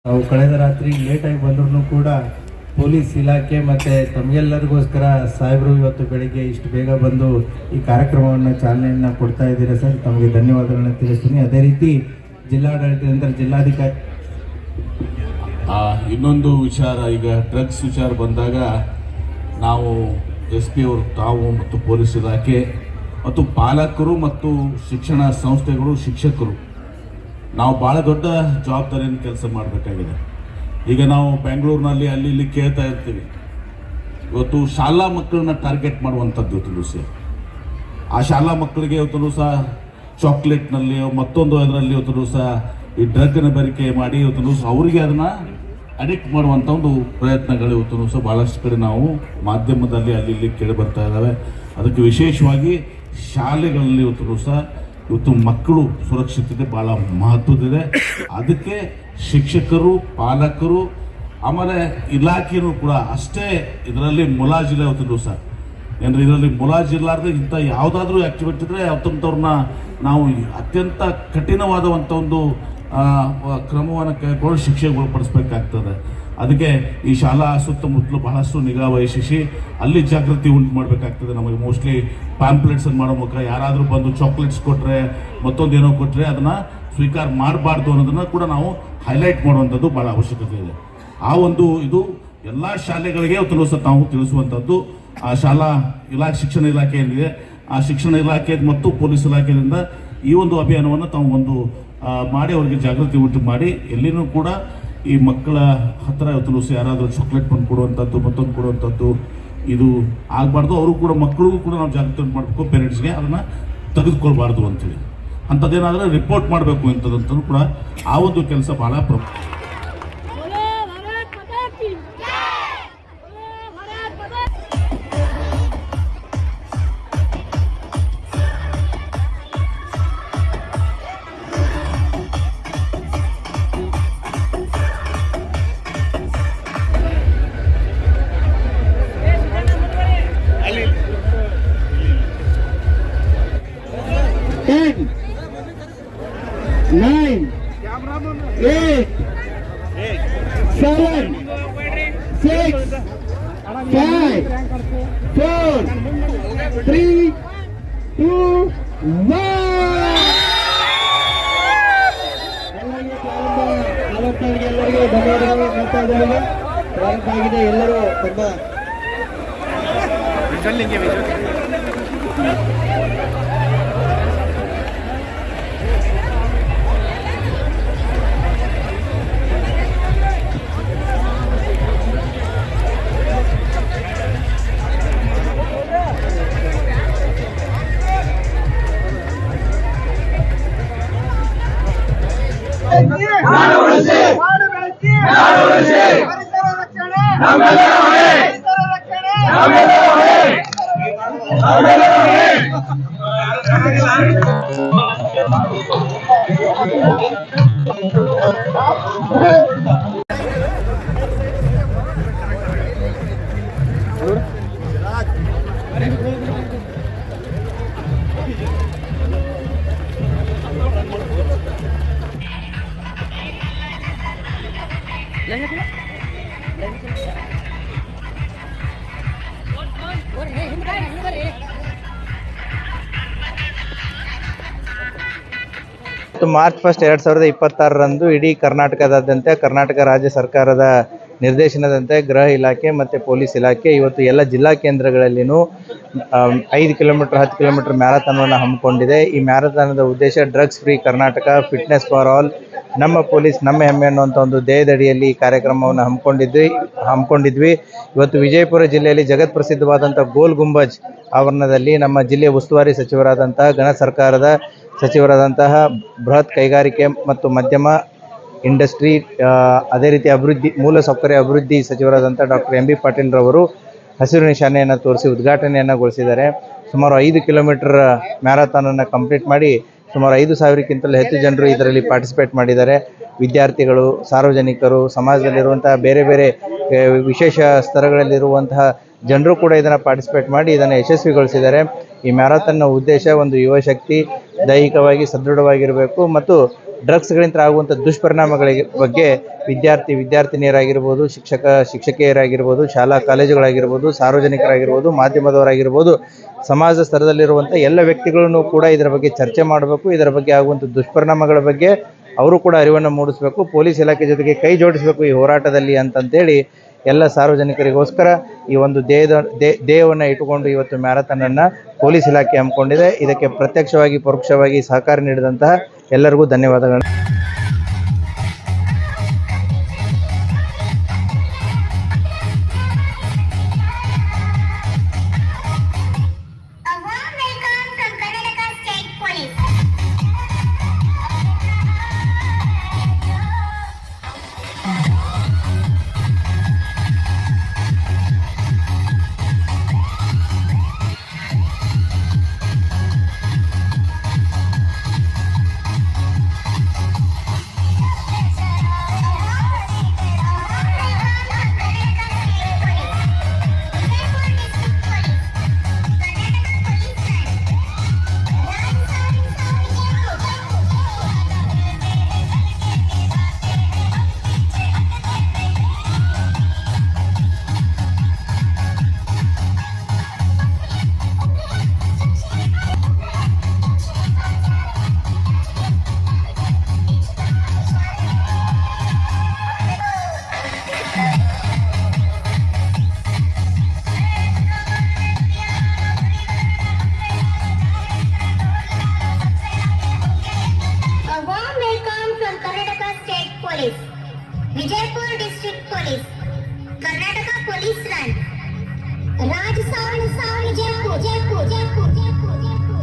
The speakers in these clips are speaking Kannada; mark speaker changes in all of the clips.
Speaker 1: ನಾವು ಕಳೆದ ರಾತ್ರಿ ಲೇಟಾಗಿ ಬಂದ್ರೂ ಕೂಡ ಪೊಲೀಸ್ ಇಲಾಖೆ ಮತ್ತು ತಮಗೆಲ್ಲರಿಗೋಸ್ಕರ ಸಾಹೇಬರು ಇವತ್ತು ಬೆಳಿಗ್ಗೆ ಇಷ್ಟು ಬೇಗ ಬಂದು ಈ ಕಾರ್ಯಕ್ರಮವನ್ನು ಚಾಲನೆಯನ್ನು ಕೊಡ್ತಾ ಇದ್ದೀರಾ ಸರ್. ತಮಗೆ ಧನ್ಯವಾದಗಳನ್ನು ತಿಳಿಸ್ತೀನಿ. ಅದೇ ರೀತಿ ಜಿಲ್ಲಾಡಳಿತದಿಂದ ಜಿಲ್ಲಾಧಿಕಾರಿ
Speaker 2: ಇನ್ನೊಂದು ವಿಚಾರ, ಈಗ ಡ್ರಗ್ಸ್ ವಿಚಾರ ಬಂದಾಗ ನಾವು SP ಅವರು ತಾವು ಮತ್ತು ಪೊಲೀಸ್ ಇಲಾಖೆ ಮತ್ತು ಪಾಲಕರು ಮತ್ತು ಶಿಕ್ಷಣ ಸಂಸ್ಥೆಗಳು ಶಿಕ್ಷಕರು ನಾವು ಭಾಳ ದೊಡ್ಡ ಜವಾಬ್ದಾರಿಯನ್ನು ಕೆಲಸ ಮಾಡಬೇಕಾಗಿದೆ. ಈಗ ನಾವು ಬೆಂಗಳೂರಿನಲ್ಲಿ ಅಲ್ಲಿ ಇಲ್ಲಿ ಕೇಳ್ತಾ ಇರ್ತೀವಿ, ಇವತ್ತು ಶಾಲಾ ಮಕ್ಕಳನ್ನ ಟಾರ್ಗೆಟ್ ಮಾಡುವಂಥದ್ದು ಇವತ್ತು ದಿವಸ ಆ ಶಾಲಾ ಮಕ್ಕಳಿಗೆ ಇವತ್ತು ದಿವಸ ಚಾಕ್ಲೇಟ್ನಲ್ಲಿ ಮತ್ತೊಂದು ಅದರಲ್ಲಿ ಇವತ್ತು ದಿವಸ ಈ ಡ್ರಗ್ನ ಬೆರಿಕೆ ಮಾಡಿ ಇವತ್ತು ದಿವಸ ಅವರಿಗೆ ಅದನ್ನು ಅಡಿಕ್ಟ್ ಮಾಡುವಂಥ ಒಂದು ಪ್ರಯತ್ನಗಳು ಇವತ್ತು ದಿವಸ ಭಾಳಷ್ಟು ಕಡೆ ನಾವು ಮಾಧ್ಯಮದಲ್ಲಿ ಅಲ್ಲಿ ಇಲ್ಲಿ ಕೇಳಿ ಬರ್ತಾ ಇದ್ದಾವೆ. ಅದಕ್ಕೆ ವಿಶೇಷವಾಗಿ ಶಾಲೆಗಳಲ್ಲಿ ಇವತ್ತು ದಿವಸ ಇವತ್ತು ಮಕ್ಕಳು ಸುರಕ್ಷಿತತೆ ಭಾಳ ಮಹತ್ವದಿದೆ. ಅದಕ್ಕೆ ಶಿಕ್ಷಕರು, ಪಾಲಕರು, ಆಮೇಲೆ ಇಲಾಖೆಯೂ ಕೂಡ ಅಷ್ಟೇ ಇದರಲ್ಲಿ ಮುಲಾಜಿಲ್ಲ. ಇವತ್ತು ದಿವಸ ಏನ್ರಿ ಇದರಲ್ಲಿ ಮುಲಾಜಿಲ್ಲಾರ್ದೆ ಇಂಥ ಯಾವುದಾದ್ರೂ ಆ್ಯಕ್ಟಿವಿಟಿ ಇದ್ದರೆ ಅವತ್ತಂಥವ್ರನ್ನ ನಾವು ಅತ್ಯಂತ ಕಠಿಣವಾದಂಥ ಒಂದು ಕ್ರಮವನ್ನು ಕೈಗೊಂಡು ಶಿಕ್ಷೆಗೆ ಒಳಪಡಿಸ್ಬೇಕಾಗ್ತದೆ. ಅದಕ್ಕೆ ಈ ಶಾಲಾ ಸುತ್ತಮುತ್ತಲು ಬಹಳಷ್ಟು ನಿಗಾ ವಹಿಸಿ ಅಲ್ಲಿ ಜಾಗೃತಿ ಉಂಟು ಮಾಡಬೇಕಾಗ್ತದೆ. ನಮಗೆ ಮೋಸ್ಟ್ಲಿ ಪ್ಯಾಂಪ್ಲೆಟ್ಸನ್ನು ಮಾಡೋ ಮೂಲಕ ಯಾರಾದರೂ ಬಂದು ಚಾಕ್ಲೇಟ್ಸ್ ಕೊಟ್ಟರೆ ಮತ್ತೊಂದೇನೋ ಕೊಟ್ಟರೆ ಅದನ್ನು ಸ್ವೀಕಾರ ಮಾಡಬಾರ್ದು ಅನ್ನೋದನ್ನು ಕೂಡ ನಾವು ಹೈಲೈಟ್ ಮಾಡುವಂಥದ್ದು ಭಾಳ ಅವಶ್ಯಕತೆ ಇದೆ. ಆ ಒಂದು ಇದು ಎಲ್ಲ ಶಾಲೆಗಳಿಗೆ ಇವತ್ತು ನಾವು ತಿಳಿಸುವಂಥದ್ದು. ಆ ಶಾಲಾ ಶಿಕ್ಷಣ ಇಲಾಖೆ ಏನಿದೆ ಆ ಶಿಕ್ಷಣ ಇಲಾಖೆ ಮತ್ತು ಪೊಲೀಸ್ ಇಲಾಖೆಯಿಂದ ಈ ಒಂದು ಅಭಿಯಾನವನ್ನು ತಾವು ಒಂದು ಮಾಡಿ ಅವರಿಗೆ ಜಾಗೃತಿ ಉಂಟು ಮಾಡಿ ಎಲ್ಲಿನೂ ಕೂಡ ಈ ಮಕ್ಕಳ ಹತ್ತಿರ ಇವತ್ತು ಯಾರಾದರೂ ಚಾಕ್ಲೇಟ್ ಬಂದು ಕೊಡುವಂಥದ್ದು ಮತ್ತೊಂದು ಕೊಡುವಂಥದ್ದು ಇದು ಆಗಬಾರ್ದು. ಅವರು ಕೂಡ ಮಕ್ಕಳಿಗೂ ಕೂಡ ನಾವು ಜಾಗೃತಿ ಉಂಟು ಮಾಡಬೇಕು, ಪೇರೆಂಟ್ಸ್ಗೆ ಅದನ್ನು ತೆಗೆದುಕೊಳ್ಬಾರ್ದು ಅಂತೇಳಿ ಅಂಥದ್ದೇನಾದರೂ ರಿಪೋರ್ಟ್ ಮಾಡಬೇಕು ಇಂಥದ್ದಂತೂ ಕೂಡ ಆ ಒಂದು ಕೆಲಸ ಭಾಳ
Speaker 3: Nine, 8, 7, 6, 5, 4, 3, 2, 1. ಎಲ್ಲರಿಗೂ ಧನ್ಯವಾದಗಳು ಮಾಡ್ತಾ ಇದ್ದೇವೆ. ಪ್ರಾರಂಭ ಆಗಿದೆ. ಎಲ್ಲರೂ ತುಂಬ ಮಾರ್ಚ್ 1, 2026ರಂದು ಇಡೀ ಕರ್ನಾಟಕದಾದ್ಯಂತ ಕರ್ನಾಟಕ ರಾಜ್ಯ ಸರ್ಕಾರದ ನಿರ್ದೇಶನದಂತೆ ಗೃಹ ಇಲಾಖೆ ಮತ್ತು ಪೊಲೀಸ್ ಇಲಾಖೆ ಇವತ್ತು ಎಲ್ಲ ಜಿಲ್ಲಾ ಕೇಂದ್ರಗಳಲ್ಲಿಯೂ 5 ಕಿಲೋಮೀಟರ್ 10 ಕಿಲೋಮೀಟರ್ ಮ್ಯಾರಥಾನನ್ನು ಹಮ್ಮಿಕೊಂಡಿದೆ. ಈ ಮ್ಯಾರಥಾನದ ಉದ್ದೇಶ drugs free Karnataka, fitness for all, ನಮ್ಮ ಪೊಲೀಸ್ ನಮ್ಮ ಹೆಮ್ಮೆ ಅನ್ನುವಂಥ ಒಂದು ಧ್ಯೇಯದಡಿಯಲ್ಲಿ ಈ ಕಾರ್ಯಕ್ರಮವನ್ನು ಹಮ್ಮಿಕೊಂಡಿದ್ವಿ. ಇವತ್ತು ವಿಜಯಪುರ ಜಿಲ್ಲೆಯಲ್ಲಿ ಜಗತ್ ಪ್ರಸಿದ್ಧವಾದಂಥ ಗೋಲ್ ಗುಂಬಜ್ ಆವರಣದಲ್ಲಿ ನಮ್ಮ ಜಿಲ್ಲೆಯ ಉಸ್ತುವಾರಿ ಸಚಿವರಾದಂತಹ ಗಣ ಸರ್ಕಾರದ ಸಚಿವರಾದಂತಹ ಬೃಹತ್ ಕೈಗಾರಿಕೆ ಮತ್ತು ಮಧ್ಯಮ ಇಂಡಸ್ಟ್ರಿ, ಅದೇ ರೀತಿ ಮೂಲಸೌಕರ್ಯ ಅಭಿವೃದ್ಧಿ ಸಚಿವರಾದಂಥ ಡಾಕ್ಟರ್ MB ಪಾಟೀಲ್ ರವರು ಹಸಿರು ನಿಶಾನೆಯನ್ನು ತೋರಿಸಿ ಉದ್ಘಾಟನೆಯನ್ನು ಸುಮಾರು 5 ಕಿಲೋಮೀಟರ್ ಮ್ಯಾರಥಾನನ್ನು ಕಂಪ್ಲೀಟ್ ಮಾಡಿ ಸುಮಾರು 5,000ಕ್ಕಿಂತಲೂ ಹೆಚ್ಚು ಜನರು ಇದರಲ್ಲಿ ಪಾರ್ಟಿಸಿಪೇಟ್ ಮಾಡಿದ್ದಾರೆ. ವಿದ್ಯಾರ್ಥಿಗಳು, ಸಾರ್ವಜನಿಕರು, ಸಮಾಜದಲ್ಲಿರುವಂತಹ ಬೇರೆ ಬೇರೆ ವಿಶೇಷ ಸ್ತರಗಳಲ್ಲಿರುವಂತಹ ಜನರು ಕೂಡ ಇದನ್ನು ಪಾರ್ಟಿಸಿಪೇಟ್ ಮಾಡಿ ಇದನ್ನು ಯಶಸ್ವಿಗೊಳಿಸಿದ್ದಾರೆ. ಈ ಮ್ಯಾರಥಾನ್ನ ಉದ್ದೇಶ ಒಂದು ಯುವ ಶಕ್ತಿ ದೈಹಿಕವಾಗಿ ಸದೃಢವಾಗಿರಬೇಕು ಮತ್ತು ಡ್ರಗ್ಸ್ಗಳಿಂದ ಆಗುವಂಥ ದುಷ್ಪರಿಣಾಮಗಳ ಬಗ್ಗೆ ವಿದ್ಯಾರ್ಥಿನಿಯರಾಗಿರ್ಬೋದು, ಶಿಕ್ಷಕಿಯರಾಗಿರ್ಬೋದು, ಶಾಲಾ ಕಾಲೇಜುಗಳಾಗಿರ್ಬೋದು, ಸಾರ್ವಜನಿಕರಾಗಿರ್ಬೋದು, ಮಾಧ್ಯಮದವರಾಗಿರ್ಬೋದು, ಸಮಾಜ ಸ್ತರದಲ್ಲಿರುವಂಥ ಎಲ್ಲ ವ್ಯಕ್ತಿಗಳನ್ನು ಕೂಡ ಇದರ ಬಗ್ಗೆ ಚರ್ಚೆ ಮಾಡಬೇಕು. ಇದರ ಬಗ್ಗೆ ಆಗುವಂಥ ದುಷ್ಪರಿಣಾಮಗಳ ಬಗ್ಗೆ ಅವರು ಕೂಡ ಅರಿವನ್ನು ಮೂಡಿಸಬೇಕು. ಪೊಲೀಸ್ ಇಲಾಖೆ ಜೊತೆಗೆ ಕೈ ಜೋಡಿಸಬೇಕು ಈ ಹೋರಾಟದಲ್ಲಿ ಅಂತಂತೇಳಿ ಎಲ್ಲ ಸಾರ್ವಜನಿಕರಿಗೋಸ್ಕರ ಈ ಒಂದು ಧ್ಯೇಯವನ್ನು ಇಟ್ಟುಕೊಂಡು ಇವತ್ತು ಮ್ಯಾರಥಾನನ್ನು ಪೊಲೀಸ್ ಇಲಾಖೆ ಹಮ್ಮಿಕೊಂಡಿದೆ. ಇದಕ್ಕೆ ಪ್ರತ್ಯಕ್ಷವಾಗಿ ಪರೋಕ್ಷವಾಗಿ ಸಹಕಾರ ನೀಡಿದಂತಹ ಎಲ್ಲರಿಗೂ ಧನ್ಯವಾದಗಳು.
Speaker 4: Vijayapura district police, Karnataka police rank, Rajasthan Jaipur Jaipur Jaipur Jaipur Jaipur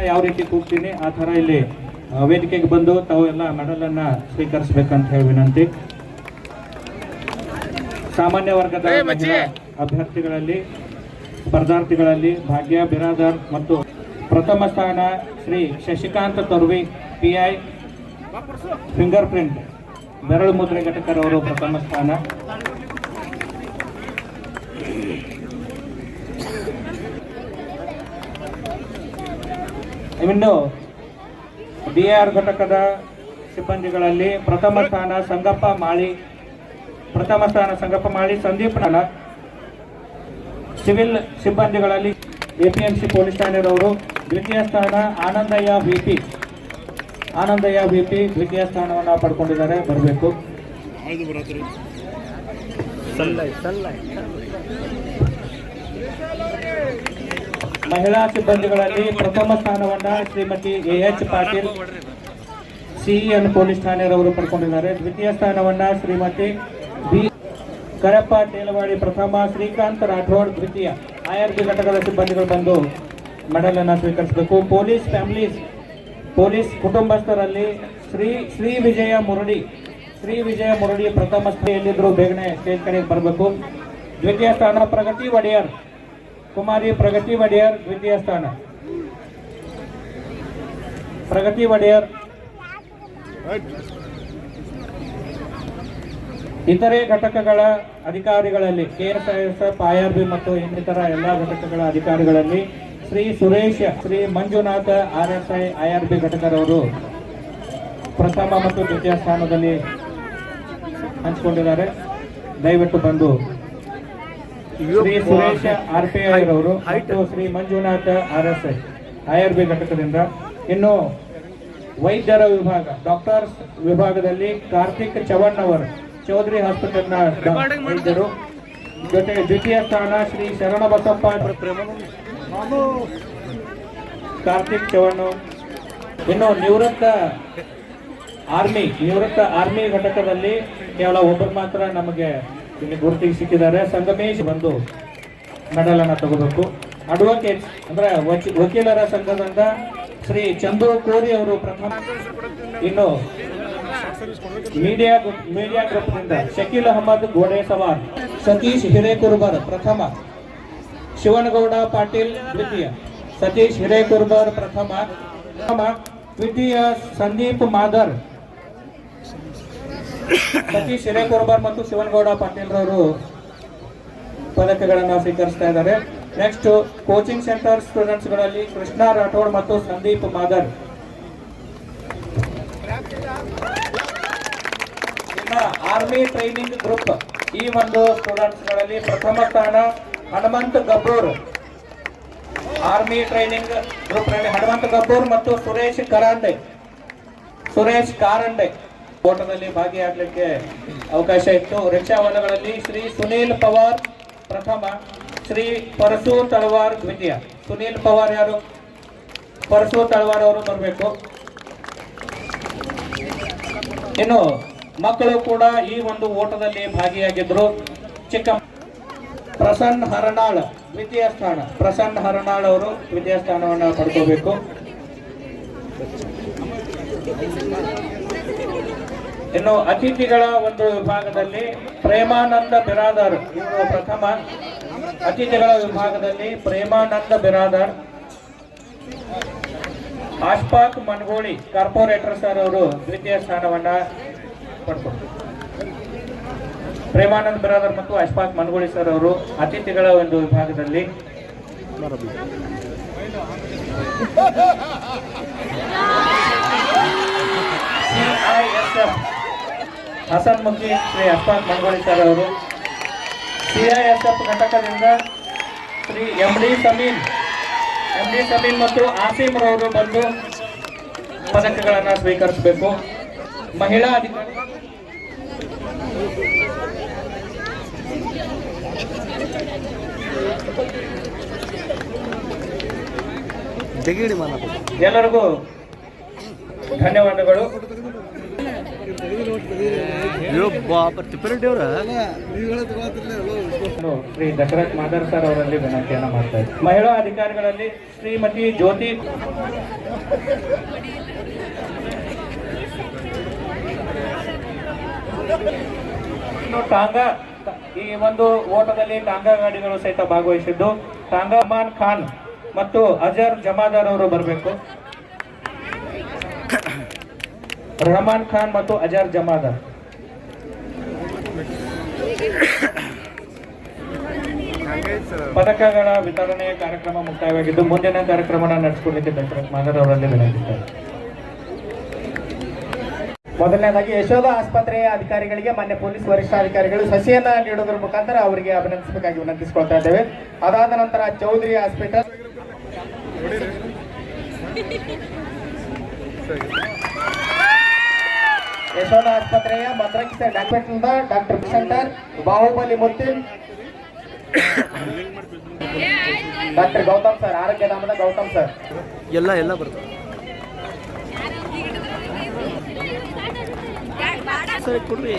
Speaker 5: ಯಾವ ರೀತಿ ಕೂಗ್ತೀನಿ ಆ ಥರ ಇಲ್ಲಿ ವೇದಿಕೆಗೆ ಬಂದು ತಾವು ಎಲ್ಲ ಮೆಡಲನ್ನು ಸ್ವೀಕರಿಸಬೇಕಂತ ಹೇಳಿ ವಿನಂತಿ. ಸಾಮಾನ್ಯ ವರ್ಗದ ಮಹಿಳಾ ಅಭ್ಯರ್ಥಿಗಳಲ್ಲಿ ಸ್ಪರ್ಧಾರ್ಥಿಗಳಲ್ಲಿ ಭಾಗ್ಯ ಬಿರಾದಾರ್ ಮತ್ತು ಪ್ರಥಮ ಸ್ಥಾನ Shri Shashikant Torvi PI fingerprint ಬೆರಳು ಮುದ್ರೆ ಘಟಕರವರು ಪ್ರಥಮ ಸ್ಥಾನ. ಇನ್ನು DR ಘಟಕದ ಸಿಬ್ಬಂದಿಗಳಲ್ಲಿ ಪ್ರಥಮ ಸ್ಥಾನ ಸಂಗಪ್ಪ ಮಾಳಿ ಸಂದೀಪ್ ನಾಳ. ಸಿವಿಲ್ ಸಿಬ್ಬಂದಿಗಳಲ್ಲಿ APMC ಪೊಲೀಸ್ ಠಾಣೆಯವರು ದ್ವಿತೀಯ ಸ್ಥಾನ ಆನಂದಯ್ಯ VP ದ್ವಿತೀಯ ಸ್ಥಾನವನ್ನು ಪಡ್ಕೊಂಡಿದ್ದಾರೆ, ಬರಬೇಕು. ಮಹಿಳಾ ಸಿಬ್ಬಂದಿಗಳಲ್ಲಿ ಪ್ರಥಮ ಸ್ಥಾನವನ್ನ Shrimati AH Patil CEN police ಠಾಣೆಯವರು ಪಡ್ಕೊಂಡಿದ್ದಾರೆ. ದ್ವಿತೀಯ ಸ್ಥಾನವನ್ನ ಶ್ರೀಮತಿ B ಕರಪ್ಪ ತೇಲವಾಡಿ ಪ್ರಥಮ, ಶ್ರೀಕಾಂತ್ ರಾಠೋಡ್ ದ್ವಿತೀಯ. IRB ಘಟಕದ ಸಿಬ್ಬಂದಿಗಳು ಬಂದು ಮೆಡಲ್ ಅನ್ನು ಸ್ವೀಕರಿಸಬೇಕು. ಪೊಲೀಸ್ ಕುಟುಂಬಸ್ಥರಲ್ಲಿ ಶ್ರೀ ವಿಜಯ ಮುರಡಿ ಪ್ರಥಮ ಸ್ಥಾನದಲ್ಲಿದ್ದರು, ಬೇಗನೆ ಸ್ಟೇಜ್ ಕಡೆಗೆ ಬರಬೇಕು. ದ್ವಿತೀಯ ಸ್ಥಾನ ಕುಮಾರಿ ಪ್ರಗತಿ ಒಡೆಯರ್ ದ್ವಿತೀಯ ಸ್ಥಾನ. ಪ್ರಗತಿ ಒಡೆಯರ್. ಇತರೆ ಘಟಕಗಳ ಅಧಿಕಾರಿಗಳಲ್ಲಿ KSISF, IRB ಮತ್ತು ಇನ್ನಿತರ ಎಲ್ಲ ಘಟಕಗಳ ಅಧಿಕಾರಿಗಳಲ್ಲಿ ಶ್ರೀ ಸುರೇಶ್, ಶ್ರೀ ಮಂಜುನಾಥ್ RSI IRB ಘಟಕರವರು ಪ್ರಥಮ ಮತ್ತು ದ್ವಿತೀಯ ಸ್ಥಾನದಲ್ಲಿ ಹಂಚಿಕೊಂಡಿದ್ದಾರೆ. ದಯವಿಟ್ಟು ಬಂದು ಶ್ರೀ ಸುರೇಶ್ RPI ರವರು ಮತ್ತು ಶ್ರೀ ಮಂಜುನಾಥ್ RSI IRB ಘಟಕದಿಂದ. ಇನ್ನು ವೈದ್ಯರ ವಿಭಾಗ, ಡಾಕ್ಟರ್ಸ್ ವಿಭಾಗದಲ್ಲಿ ಕಾರ್ತಿಕ್ ಚವಣ್ ಅವರು ಚೌಧರಿ ಹಾಸ್ಪಿಟಲ್ನ ವೈದ್ಯರು. ಜೊತೆಗೆ ದ್ವಿತೀಯ ಸ್ಥಾನ ಶ್ರೀ ಶರಣಬಸಪ್ಪ ಕಾರ್ತಿಕ್ ಚವಣ್. ಇನ್ನು ನಿವೃತ್ತ ಆರ್ಮಿ ಘಟಕದಲ್ಲಿ ಕೇವಲ ಒಬ್ಬರು ಮಾತ್ರ ನಮಗೆ ಇಲ್ಲಿ ಗುರುತಿಗೆ ಸಿಕ್ಕಿದ್ದಾರೆ. ಸಂಗಮೇಶ್ ಬಂದು ಮೆಡಲ್ ಅನ್ನ ತಗೋಬೇಕು. ಅಡ್ವೊಕೇಟ್ಸ್ ಅಂದ್ರೆ ವಕೀಲರ ಸಂಘದಿಂದ ಶ್ರೀ ಚಂದು ಕೋರಿ ಅವರು ಪ್ರಥಮ. ಇನ್ನು ಮೀಡಿಯಾ ಗ್ರೂಪ್ನಿಂದ ಶಕೀಲ್ ಅಹಮದ್ ಗೋಡೆ ಸವಾರ್, ಸತೀಶ್ ಹಿರೇಕುರ್ಬರ್ ಪ್ರಥಮ, ಶಿವನಗೌಡ ಪಾಟೀಲ್ ದ್ವಿತೀಯ. ಸತೀಶ್ ಹಿರೇಕುರ್ಬರ್ ಪ್ರಥಮ, ದ್ವಿತೀಯ ಸಂದೀಪ್ ಮಾದರ್. ಸತೀಶ್ ಹಿರೇಕುರ್ಬರ್ ಮತ್ತು ಶಿವನಗೌಡ ಪಾಟೀಲ್ ರವರು ಪದಕಗಳನ್ನು ಸ್ವೀಕರಿಸ್ತಾ ಇದ್ದಾರೆ. ನೆಕ್ಸ್ಟ್ ಕೋಚಿಂಗ್ ಸೆಂಟರ್ ಸ್ಟೂಡೆಂಟ್ಸ್ ಗಳಲ್ಲಿ ಕೃಷ್ಣ ರಾಠೋಡ್ ಮತ್ತು Sandeep Madar. Army training group ಈ ಒಂದು ಸ್ಟೂಡೆಂಟ್ಸ್ ಗಳಲ್ಲಿ ಪ್ರಥಮ ಸ್ಥಾನ Hanumanth Gabbur. Army training group ನಲ್ಲಿ ಹನುಮಂತ್ ಗಬ್ಬೂರ್ ಮತ್ತು ಸುರೇಶ್ ಕಾರಂಡೆ ಓಟದಲ್ಲಿ ಭಾಗಿಯಾಗಲಿಕ್ಕೆ ಅವಕಾಶ ಇತ್ತು. ರಿಕ್ಷಾವಾಹನಗಳಲ್ಲಿ ಶ್ರೀ ಸುನೀಲ್ ಪವಾರ್ ಪ್ರಥಮ, ಶ್ರೀ ಪರಶು ತಳವಾರ್ ದ್ವಿತೀಯ. ಸುನೀಲ್ ಪವಾರ್ ಯಾರು? ಪರಶು ತಳವಾರ್ ಅವರು ಬರಬೇಕು. ಇನ್ನು ಮಕ್ಕಳು ಕೂಡ ಈ ಒಂದು ಓಟದಲ್ಲಿ ಭಾಗಿಯಾಗಿದ್ರು. ಪ್ರಸನ್ನ ಹರನಾಳ್ ದ್ವಿತೀಯ ಸ್ಥಾನ. ಪ್ರಸನ್ನ ಹರನಾಳ್ ಅವರು ದ್ವಿತೀಯ ಸ್ಥಾನವನ್ನು ಪಡ್ಕೋಬೇಕು. ಇನ್ನು ಅತಿಥಿಗಳ ಒಂದು ವಿಭಾಗದಲ್ಲಿ ಪ್ರೇಮಾನಂದ ಬಿರಾದಾರ್ ಇವರು ಪ್ರಥಮ. ಅತಿಥಿಗಳ ವಿಭಾಗದಲ್ಲಿ ಪ್ರೇಮಾನಂದ ಬಿರಾದಾರ್. ಆಶ್ಫಾಕ್ ಮನ್ಗೋಳಿ ಕಾರ್ಪೊರೇಟರ್ ಸರ್ ಅವರು ದ್ವಿತೀಯ ಸ್ಥಾನವನ್ನ ಪಡ್ಕೊಂಡು. ಪ್ರೇಮಾನಂದ್ ಬಿರಾದರ್ ಮತ್ತು ಅಶ್ಫಾಕ್ ಮನ್ಗೋಳಿ ಸರ್ ಅವರು ಅತಿಥಿಗಳ ಒಂದು ವಿಭಾಗದಲ್ಲಿ. CISF ಹಸನ್ಮುಖಿ ಶ್ರೀ ಅಶ್ಫಾಕ್ ಮನ್ಗೋಳಿ ಸರ್ ಅವರು. CISF ಘಟಕದಿಂದ ಶ್ರೀ MD ಸಮೀನ್ ಮತ್ತು ಆಸೀಮ್ ರವರು ಬಂದು ಪದಕಗಳನ್ನು ಸ್ವೀಕರಿಸಬೇಕು. ಮಹಿಳಾ ಅಧಿಕಾರಿ ಎಲ್ಲರಿಗೂ ಧನ್ಯವಾದಗಳು. ಶ್ರೀ ದಶರಥ್ ಮಾದರ್ ಸರ್ ಅವರಲ್ಲಿ ವಿನಂತಿಯನ್ನ ಮಾಡ್ತಾ ಇದ್ದಾರೆ. ಮಹಿಳಾ ಅಧಿಕಾರಿಗಳಲ್ಲಿ ಶ್ರೀಮತಿ ಜ್ಯೋತಿ ಟಾಂಗಾ ಈ ಒಂದು ಓಟದಲ್ಲಿ ಟಾಂಗಾ ಗಾಡಿಗಳು ಸಹಿತ ಭಾಗವಹಿಸಿದ್ದು ಟಾಂಗಾಮಾನ್ ಖಾನ್ ಮತ್ತು ಅಜರ್ ಜಮಾದಾರ್ ಅವರು ಬರಬೇಕು. ರಹಮಾನ್ ಖಾನ್ ಮತ್ತು ಅಜರ್ ಜಮಾದಾರ್. ಪದಕಗಳ ವಿತರಣೆಯ ಕಾರ್ಯಕ್ರಮ ಮುಕ್ತಾಯವಾಗಿದ್ದು ಮುಂದಿನ ಕಾರ್ಯಕ್ರಮ ನಡೆಸಿಕೊಳ್ಳಲಿಕ್ಕೆ ದಶರಥ್ ಮಾದರ್ ಅವರಲ್ಲಿ ವಿನಂತಿದ್ದಾರೆ.
Speaker 6: ಮೊದಲನೇದಾಗಿ ಯಶೋಧ ಆಸ್ಪತ್ರೆಯ ಅಧಿಕಾರಿಗಳಿಗೆ ಮಾನ್ಯ ಪೊಲೀಸ್ ವರಿಷ್ಠಾಧಿಕಾರಿಗಳು ಸಸಿಯನ್ನ ನೀಡೋದ್ರ ಮುಖಾಂತರ ಅವರಿಗೆ ಅಭಿನಂದಿಸಬೇಕಾಗಿ ವಿನಂತಿಸಿಕೊಳ್ತಾ ಇದ್ದೇವೆ. ಅದಾದ ನಂತರ ಚೌಧರಿ ಹಾಸ್ಪಿಟಲ್ ಯಶೋಧ ಆಸ್ಪತ್ರೆಯ ಭದ್ರಕಿಸ ಡಾಕ್ಟರ್ ಸೆಂಟರ್ ಬಾಹುಬಲಿ ಮುತ್ತಿನ್ ಡಾಕ್ಟರ್ ಗೌತಮ್ ಸರ್, ಆರೋಗ್ಯಧಾಮದ ಗೌತಮ್ ಸರ್.
Speaker 3: ಎಲ್ಲ ಬರ್ತದೆ ಸರಿ ಕೊಡ್ರಿ.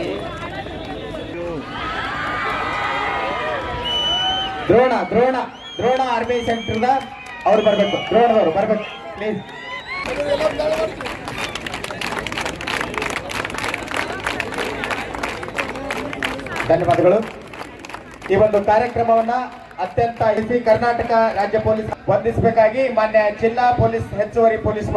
Speaker 6: ದ್ರೋಣ ಆರ್ಮಿ ಸೆಂಟರ್ದ ಅವ್ರು ಬರ್ಬೇಕು, ದ್ರೋಣದವರು ಬರ್ಬೇಕು ಪ್ಲೀಸ್. ಧನ್ಯವಾದಗಳು. ಈ ಒಂದು ಕಾರ್ಯಕ್ರಮವನ್ನ ಅತ್ಯಂತ ಕರ್ನಾಟಕ ರಾಜ್ಯ ಪೊಲೀಸ್ ವಂದಿಸಬೇಕಾಗಿ ಮಾನ್ಯ ಜಿಲ್ಲಾ ಪೊಲೀಸ್ ಹೆಚ್ಚುವರಿ ಪೊಲೀಸ್